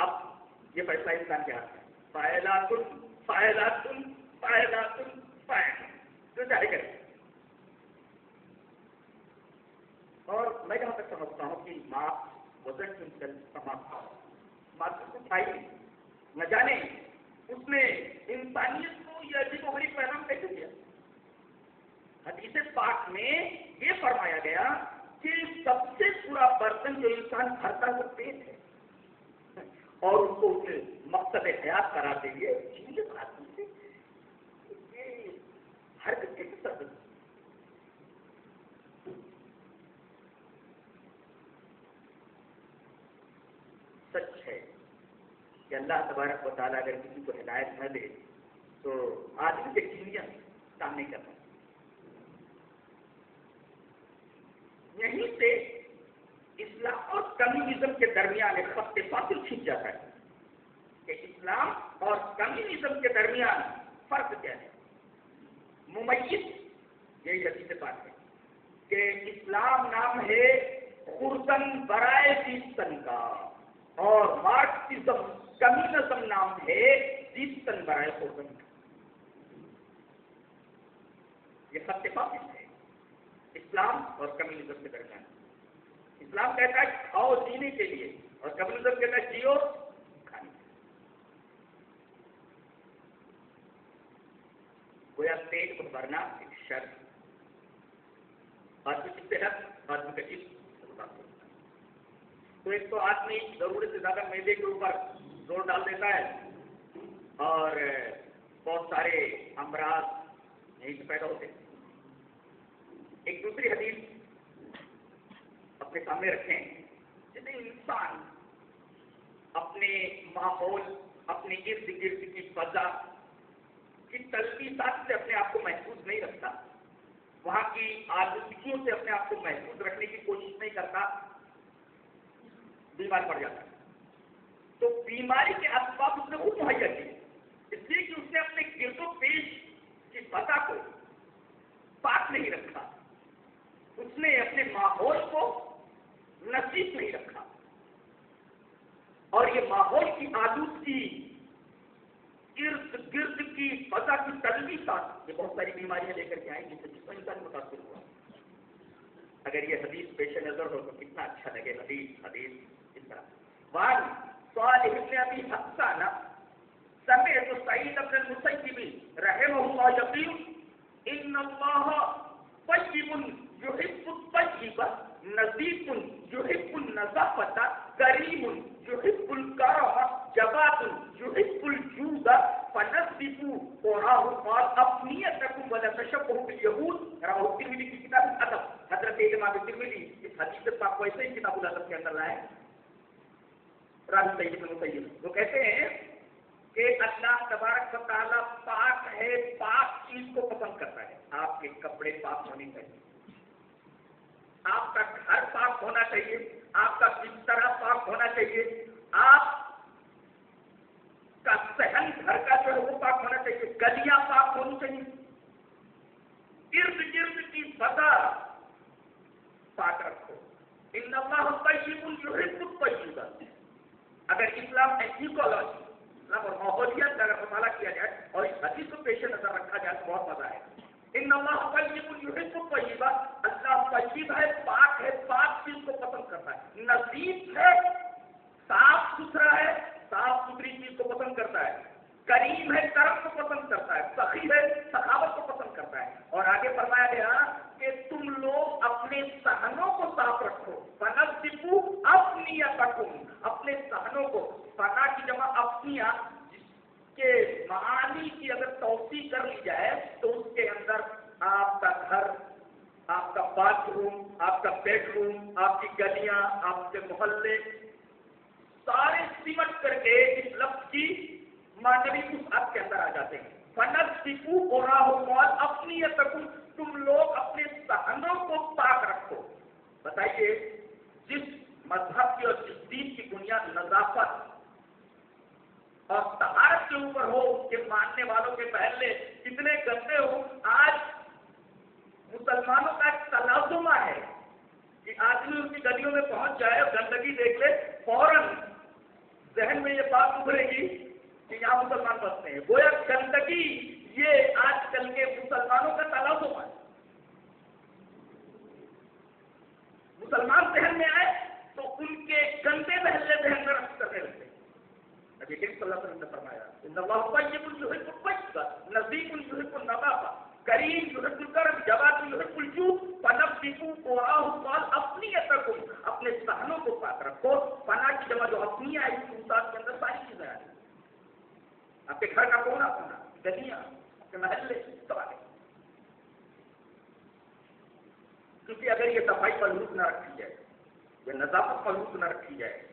اب یہ فیصلہ انسان کے ہاتھ میں، فاعلاتن فاعلاتن فاعلاتن فاعل، جو چاہے کرے. اور میں جہاں تک سمجھتا ہوں کہ ماں وزن تمام مارکس کو کھائی نہ جانے اس نے انسانیت کو یہ عجیب و غریب پیغام کیسے دیا. حدیث پاک میں یہ فرمایا گیا کہ سب سے برا برتن جو انسان بھرتا ہے وہ پیٹ ہے، اور اس کو اس مقصد حیات قرار دیں گے. یہ حرکت کیسے کر سکتے؟ سچ ہے کہ اللہ تبارک و تعالیٰ اگر کسی کو ہدایت نہ دے تو آدمی کے چیزیں کام نہیں کرتا. یہیں سے اسلام اور کمیونزم کے درمیان ایک خط فاصل کھینچ جاتا ہے کہ اسلام اور کمیونزم کے درمیان فرق کیا ہے. ممیز یہی حدیث پاک ہے کہ اسلام نام ہے خرسن برائے سیستن کا، اور مارکسزم کمیونزم نام ہے سیستن برائے خرسن کا. یہ خط فاصل ہے اسلام اور کمیونزم کے درمیان. اسلام کہتا ہے کھاؤ جینے کے لیے، اور کمیونزم کہتا ہے جیو کھانے کے لیے. گویا پیٹ کو بھرنا ایک شرط، آدمی کی صحت آدمی کا جسم. تو ایک تو آدمی ضرورت سے زیادہ میدے کے اوپر زور ڈال دیتا ہے اور بہت سارے امراض یہیں سے پیدا ہوتے ہیں. ایک دوسری حدیث اپنے سامنے رکھیں جس میں انسان اپنے ماحول، اپنے ارد گرد کی فضا کی تلبیسات سے اپنے آپ کو محفوظ نہیں رکھتا، وہاں کی آلودگیوں سے اپنے آپ کو محفوظ رکھنے کی کوشش نہیں کرتا، بیمار پڑ جاتا ہے. تو بیماری کے اسباب اس نے خود مہیا کیے، اس لیے کہ اس نے اپنے گرد و پیش کی فضا کو پاک نہیں رکھا، اس نے اپنے ماحول کو نصیب نہیں رکھا. اور یہ ماحول کی آلودگی، ارد گرد کی فضا کی تلبیسات، یہ بہت ساری بیماریاں لے کر کے آئیں جس سے جسم انسان متاثر ہوا. اگر یہ حدیث پیش نظر ہو تو کتنا اچھا لگے. حدیث اس طرح وان صالح ابن ابی حسان سمعت سعید بن المسیب رحمہ اللہ یقول ان اللہ طیب یحب الطیب نظیف یحب النظافۃ کریم یحب الکرم جواد یحب الجود فنظفوا قراه قال افنیتکم ولا تشبهوا باليهود رواه الترمذی کی کتاب الادب. حضرت امام ترمذی اس حدیث پاک کو ایسے ہی کتاب الادب کے اندر لائے. راوی سعید بن مسیب وہ کہتے ہیں کہ اللہ تبارک و تعالیٰ پاک ہے، پاک چیز کو پسند کرتا ہے. آپ کے کپڑے پاک ہونے چاہیے، آپ کا گھر پاک ہونا چاہیے، آپ کا بستر پاک ہونا چاہیے، آپ کا صحن گھر کا جو ہے وہ پاک ہونا چاہیے، گلیاں پاک ہونی چاہیے، ارد گرد کی فضا پاک رکھو. ان اللہ طیب یحب الطیب. اگر اسلام ایکولوجی، اسلام اور ماحولیات کا اگر مطالعہ کیا جائے اور اس حدیث کو پیش نظر رکھا جائے تو بہت مزہ آئے. ان اللہ طیب یحب الطیب، اللہ طیب ہے، پاک ہے، پاک چیز کو پسند کرتا ہے. نظیف ہے، صاف ستھرا ہے، صاف ستھری چیز کو پسند کرتا ہے. کریم ہے، کرم کو پسند کرتا ہے. سخی ہے، سخاوت کو پسند کرتا ہے. اور آگے فرمایا گیا کہ تم لوگ اپنے صحنوں کو صاف رکھو. فنظفوا افنیتکم، اپنے صحنوں کو، فنا کی جمع افنیہ کے معانی کی اگر توسیع کر لی جائے تو اس کے اندر آپ کا گھر، آپ کا باتھ روم، آپ کا بیڈ روم، آپ کی گلیاں، آپ کے محلے سارے سمٹ کر کے اس لفظ کی معنوی وسعت کے اندر آ جاتے ہیں. فنظفوا قراه افنیتکم، تم لوگ اپنے صحنوں کو پاک رکھو. بتائیے جس مذہب کی اور جس دین کی بنیاد نظافت اور طہارت کے اوپر ہو، اس کے ماننے والوں کے پہلے کتنے گندے ہو. آج مسلمانوں کا ایک تلازمہ ہے کہ آدمی ان کی گلیوں میں پہنچ جائے اور گندگی دیکھ لے، فوراً ذہن میں یہ بات ابھرے گی کہ یہاں مسلمان بستے ہیں. گویا گندگی یہ آج کل کے مسلمانوں کا تلازم ہے. مسلمان ذہن میں آئے تو ان کے گندے محلے ذہن میں رقص کرنے لگتے. نبی کریم صلی اللہ علیہ وسلم نے فرمایا ان اللہ طیب یحب الطیب نظیف یحب النظافہ کریم یحب الکرم جواد یحب الجود فنظفوا قراءه قال افنیتکم اپنے صحنوں کو پاک رکھو. فنا کی جمع جو افنیہ ہے اس کے اندر ساری چیزیں آ رہی. آپ کے گھر کا کونا کونا گلیاں آپ کے محلے سب آ گئے. کیونکہ اگر یہ صفائی ملحوظ نہ رکھی جائے یہ نظافت ملحوظ نہ رکھی جائے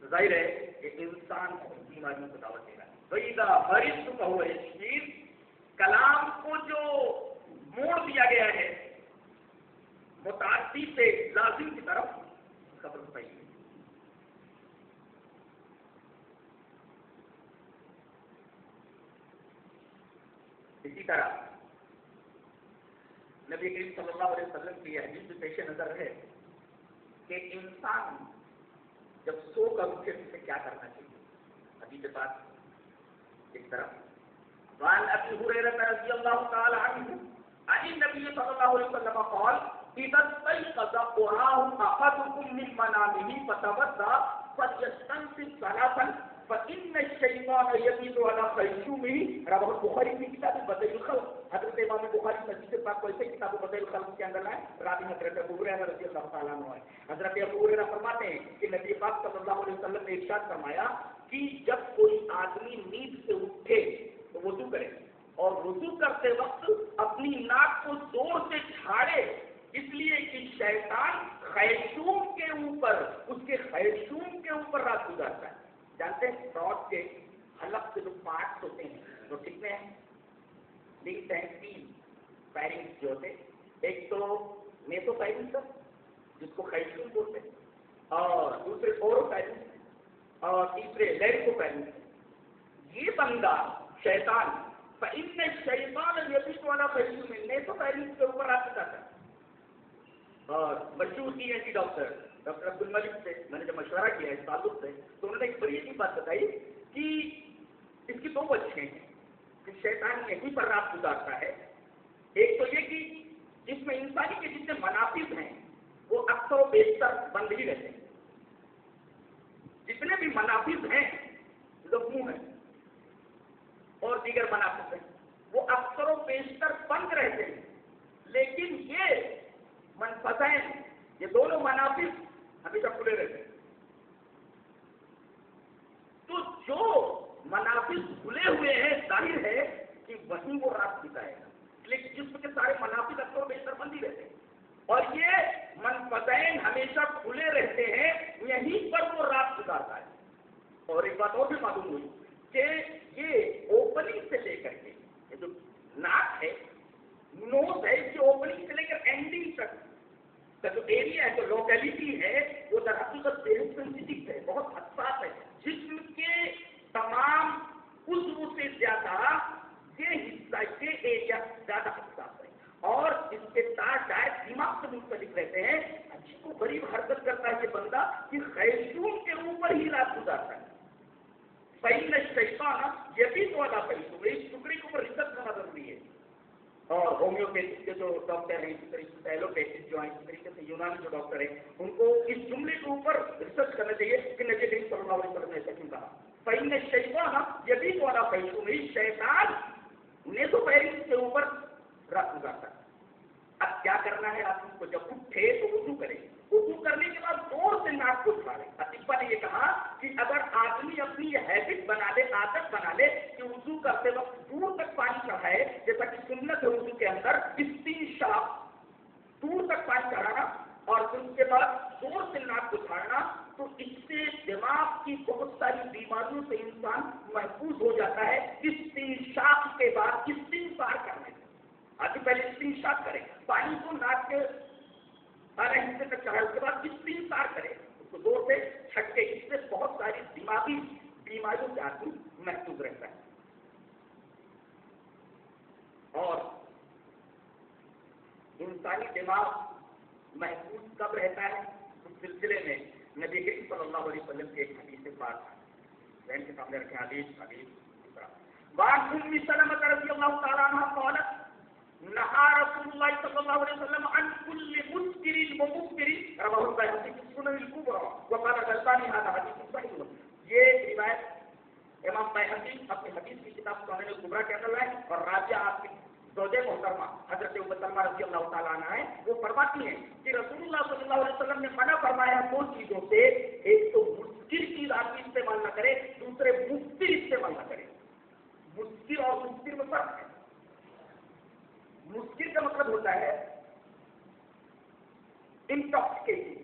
ظاہر ہے کہ انسان کو بیماریوں کو دعوت دے رہا ہے. وَإِذَا مَرِضْتُ فَهُوَ يَشْفِينِ کلام کو جو موڑ دیا گیا ہے متعدی سے لازم کی طرف خبر پائی. اسی طرح نبی کریم صلی اللہ علیہ وسلم کی یہ حدیث پیش نظر ہے کہ انسان جب سو کر اٹھے اسے کیا کرنا چاہیے. ابھی کے بعد ایک طرف وعن ابي هريره رضي الله تعالى عنه عن النبي صلى الله عليه وسلم قال اذا استيقظ قراه احدكم من منامه فتوضا فليستنصت ثلاثا فان الشيطان يبيت على خيشومه رواه البخاري في كتاب بدائع الخلق. حضرت امام بخاری مسجد پاک کو ایسے کتاب بدائع الخلق کے اندر لائے. راوی حضرت ابو ہریرہ رضی اللہ تعالیٰ عنہ ہے. حضرت ابو ہریرہ فرماتے ہیں کہ نبی پاک صلی اللہ علیہ وسلم نے ارشاد فرمایا کہ جب کوئی آدمی نیند سے اٹھے تو وضو کرے اور وضو کرتے وقت اپنی ناک کو زور سے جھاڑے اس لیے کہ شیطان خیشوم کے اوپر اس کے خیشوم کے اوپر رات گزارتا ہے. جانتے ہیں فراڈ کے حلق سے جو پارٹس ہوتے ہیں وہ کتنے ہیں؟ لنکس ہیں 3 پیرنگس جو ہوتے ہیں. ایک تو میسو پیرنگس جس کو خیشوم بولتے ہیں اور دوسرے اورو پیرنگس اور تیسرے لیریکو پیرنگس. یہ بندہ شیطان فإن الشیطان یبیت علی خیشوم میسو پیرنگس کے اوپر رات گزارتا ہے. اور مشہور ٹی این ٹی ڈاکٹر عبد الملک سے میں نے جب مشورہ کیا اس تعلق سے تو انہوں نے ایک بڑی بات بتائی کہ اس کی 2 وجہیں ہیں کہ شیطان یہیں پر رات گزارتا ہے. ایک تو یہ کہ جس میں انسانی کے جتنے منافذ ہیں وہ اکثر و بیشتر بند ہی رہتے ہیں. جتنے بھی منافذ ہیں منہ ہیں اور دیگر منافذ ہیں وہ اکثر و بیشتر بند رہتے ہیں. لیکن یہ منفذین یہ دونوں منافذ ہمیشہ کھلے رہتے ہیں. تو جو منافذ کھلے ہوئے ہیں ظاہر ہے کہ وہیں وہ رات بتائے گا. لیکن جسم کے سارے منافذ اکثر و بیشتر بند ہی رہتے ہیں اور یہ منفذین ہمیشہ کھلے رہتے ہیں یہیں پر وہ رات گزارتا ہے. اور ایک بات اور بھی معلوم ہوئی کہ یہ اوپننگ سے لے کر کے یہ جو ناک ہے نوز ہے اس کی اوپننگ سے لے کر اینڈنگ تک کا جو ایریا ہے جو لوکیلٹی ہے وہ در حقیقت بہت سینسیٹیو ہے بہت حساس ہے. جسم کے تمام عضو سے زیادہ یہ حصہ یہ ایریا زیادہ حساس ہے اور اس کے ساتھ شاید دماغ سے مختلف رہتے ہیں. عجیب کو غریب حرکت کرتا ہے یہ بندہ کہ خیشوم کے اوپر ہی رات گزارتا ہے. فإن الشیطان یبیت علی خیشوم اس ٹکڑے کے اوپر ریسرچ کرنا ضروری ہے. اور ہومیوپیتھی کے جو ڈاکٹر ہیں اسی طریقے سے ایلوپیتھی جو ہیں اسی طریقے سے یونانی جو ڈاکٹر ہیں ان کو اس جملے کے اوپر ریسرچ کرنا چاہیے کہ نبی کریم صلی اللہ علیہ وسلم نے ایسا کیوں کہا. فإن الشیطان یبیت علی خیشوم شیطان نیزو پیرنگس کے اوپر رات گزارتا ہے. اب کیا کرنا ہے آپ کو جب اٹھے تو وضو کریں. وضو کرنے کے بعد زور سے ناک کو اٹھا لیں. اطباء نے یہ کہا کہ اگر آدمی اپنی یہ ہیبٹ بنا لے عادت بنا لے کہ وضو کرتے وقت دور تک پانی چڑھائے جیسا کہ سنت ہے وضو کے اندر استنشاق دور تک پانی چڑھانا اور پھر اس کے بعد زور سے ناک کو اٹھانا تو اس سے دماغ کی بہت ساری بیماریوں سے انسان محفوظ ہو جاتا ہے. استنشاق کے بعد استنثار کرنے آج پہلے استنشاق کرے پانی کو ناک کے آدھے حصے تک چڑھائے اس کے بعد استنثار کرے اس کو زور سے چھٹکے. اس سے بہت ساری دماغی بیماریوں سے آدمی محفوظ رہتا ہے. اور انسانی دماغ محفوظ کب رہتا ہے اس سلسلے میں نبی کریم صلی اللہ علیہ وسلم کے ایک حدیث سے بات ذہن کے سامنے رکھیں. حدیث بات ام سلمہ رضی اللہ تعالیٰ عنہ قالت نہا رسول اللہ صلی اللہ علیہ وسلم عن كل مسکر ومفطر رواه البيهقي في السنن الكبرى وقال الألباني هذا حديث صحيح. یہ روایت امام بیہقی اپنی حدیث کی کتاب سنن الکبریٰ کے اندر ہے اور راجع آپ کی زوجہ محترمہ حضرت ام سلمہ رضی اللہ تعالیٰ عنہ ہے. وہ فرماتی ہیں کہ رسول اللہ صلی اللہ علیہ وسلم نے منع فرمایا دو چیزوں سے. ایک تو مسکر چیز آدمی استعمال نہ کرے, دوسرے مفطر استعمال نہ کرے. مسکر اور مفطر میں فرق ہے. مسکر کا مطلب ہوتا ہے انٹاکسیکیٹنگ,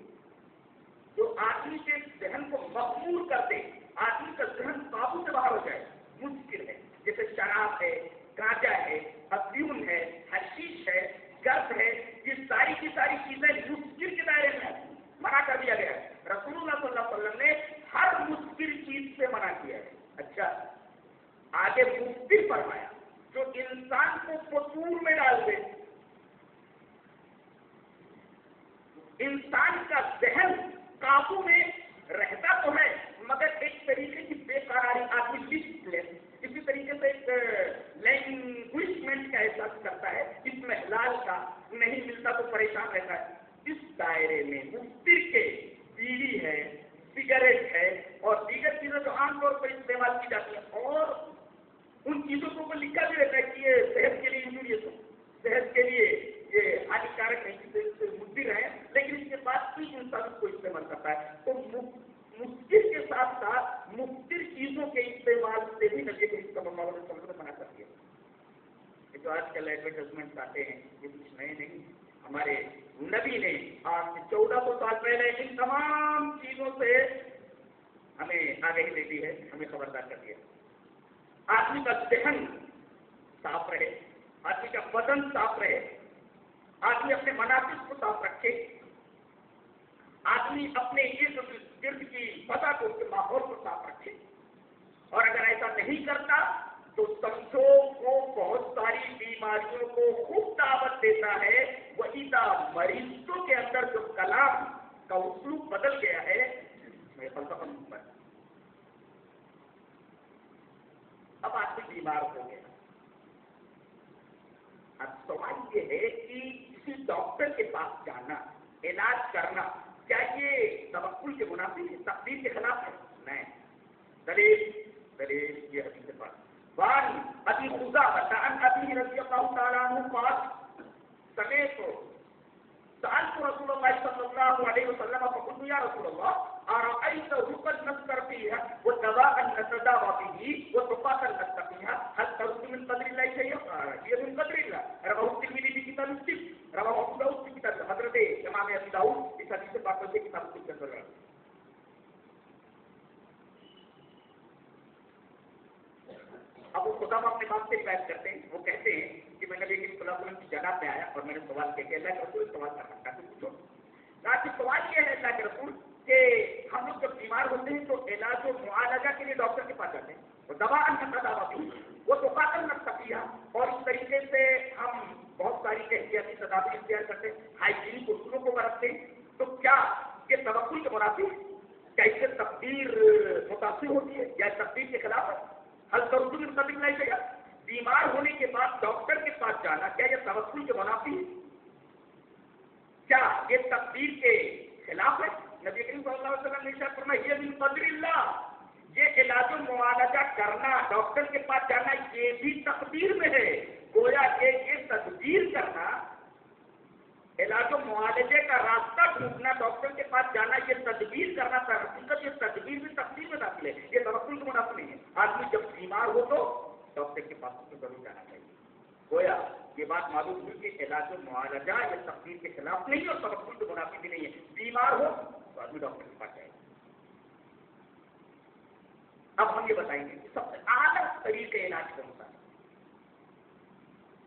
جو آدمی کے ذہن کو مخمور کر دے, آدمی کا ذہن قابو سے باہر ہو جائے, مسکر ہے. جیسے شراب ہے, گانجا ہے, افیون ہے, حشیش ہے, گرد ہے, یہ ساری کی ساری چیزیں مسکر کے دائرے میں منع کر دیا گیا ہے. رسول اللہ صلی اللہ علیہ وسلم نے ہر مسکر چیز سے منع کیا ہے. اچھا, آگے مفطر فرمایا جو انسان کو فطور میں ڈال دے. انسان کا ذہن قابو میں رہتا تو ہے مگر ایک طریقے کی بے قراری آدمی لکھ لے, اسی طریقے سے ایک لینگویجمنٹ کا احساس کرتا ہے, اس میں حلال کا نہیں ملتا تو پریشان رہتا ہے. اس دائرے میں مفطر کے بیڑی ہے, سگریٹ ہے اور دیگر چیزیں جو عام طور پر استعمال کی جاتی ہیں, اور ان چیزوں کو لکھا بھی رہتا ہے کہ یہ صحت کے لیے انجوریس ہو, صحت کے لیے یہ ہانیکارک ہے, مضر ہے, لیکن اس کے بعد بھی انسان کو استعمال کرتا ہے. تو مسکر کے ساتھ ساتھ مفطر چیزوں کے استعمال سے بھی نبی کریم صلی اللہ علیہ وسلم نے منع کر دیا. جو آج کل ایڈورٹائزمنٹ آتے ہیں یہ کچھ نئے نہیں. ہمارے نبی نے آج سے 1400 سال پہلے ان تمام چیزوں سے ہمیں آگاہی دے دی ہے, ہمیں خبردار کر دیا. آدمی کا ذہن صاف رہے, آدمی کا بدن صاف رہے, آدمی اپنے مناسب کو صاف رکھے, آدمی اپنے گرد کی فضا کو, اس کے ماحول کو صاف رکھے. اور اگر ایسا نہیں کرتا تو سمجھو وہ بہت ساری بیماریوں کو خوب دعوت دیتا ہے. وہی مریضوں کے اندر جو کلام کا اسلوب بدل گیا ہے, میں فلسفہ پر اب آدمی بیمار ہو گیا. اب سوال یہ ہے کہ کسی ڈاکٹر کے پاس جانا, علاج کرنا, کیا یہ توکل کے منافی ہے, تقدیر کے خلاف ہے؟ نہیں. دلیل یہ حدیث کے پاس وان ابی خزاعہ عن ابی رضی اللہ تعالی عنہ قال سمعت سألت رسول الله صلى الله عليه وسلم فقلت يا رسول الله أرأيت رقا نذكر فيها ودواء نتداوى به وتقاة نتقيها هل ترد من قدر الله شيئا؟ هي من قدر الله. رواه الترمذي في كتاب الطب, رواه أبو داود في كتاب حضرت امام ابو داود اس حدیث پاک سے کتاب الطب کے اندر. اب وہ خدا اپنے باپ سے روایت کرتے ہیں, وہ کہتے ہیں کہ میں نبی کریم صلی اللہ علیہ وسلم کی جناب میں آیا اور میں نے سوال کیا کہ اللہ کے رسول سوال کرنا چاہتے پوچھو. کہ سوال یہ ہے اللہ کے رسول کہ ہم لوگ جب بیمار ہوتے ہیں تو علاج و معالجہ کے لیے ڈاکٹر کے پاس جاتے ہیں, اور دوا وہ تو قاتل نہ سکیا, اور اس طریقے سے ہم بہت ساری احتیاطی تدابیر اختیار کرتے ہیں, ہائیجینک اصولوں کو برتتے ہیں. تو کیا یہ توکل کے منافی ہے؟ کیا اس سے تقدیر متاثر ہوتی ہے یا تقدیر کے خلاف ہے؟ حل ترد من قدر اللہ شیئا, بیمار ہونے کے بعد ڈاکٹر کے پاس جانا کیا یہ توکل کے منافی ہے؟ کیا یہ تقدیر کے خلاف ہے؟ نبی کریم صلی اللہ علیہ وسلم نے ارشاد فرمایا یہ من قدر اللہ, یہ علاج و معالجہ کرنا, ڈاکٹر کے پاس جانا, یہ بھی تقدیر میں ہے. گویا کہ یہ تدبیر کرنا, علاج و معالجے کا راستہ ڈھونڈنا, ڈاکٹر کے پاس جانا, یہ تدبیر کرنا تھا. حقیقت یہ تدبیر بھی تقدیر میں داخل ہے, یہ توکل کے منافی نہیں ہے. آدمی جب بیمار ہو تو ڈاکٹر کے پاس تو ضرور جانا چاہیے. گویا یہ بات معلوم ہوئی کہ علاج و معالجہ یہ تقدیر کے خلاف نہیں اور توکل کے منافی بھی نہیں ہے. بیمار ہو تو آدمی ڈاکٹر کے پاس جائے. اب ہم یہ بتائیں گے کہ سب سے اعلیٰ طریقے علاج کون سا ہے.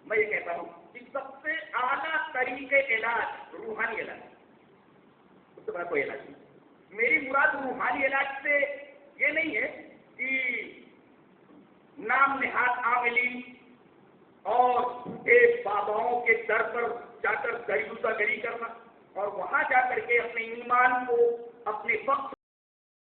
میں یہ کہتا ہوں کہ سب سے اعلیٰ طریقے علاج روحانی علاج, اس سے بڑا کوئی علاج نہیں. میری مراد روحانی علاج سے یہ نہیں ہے کہ نام نہاد عاملین اور جھوٹے باباؤں کے در پر جا کر گری کرنا اور وہاں جا کر کے اپنے ایمان کو, اپنے وقت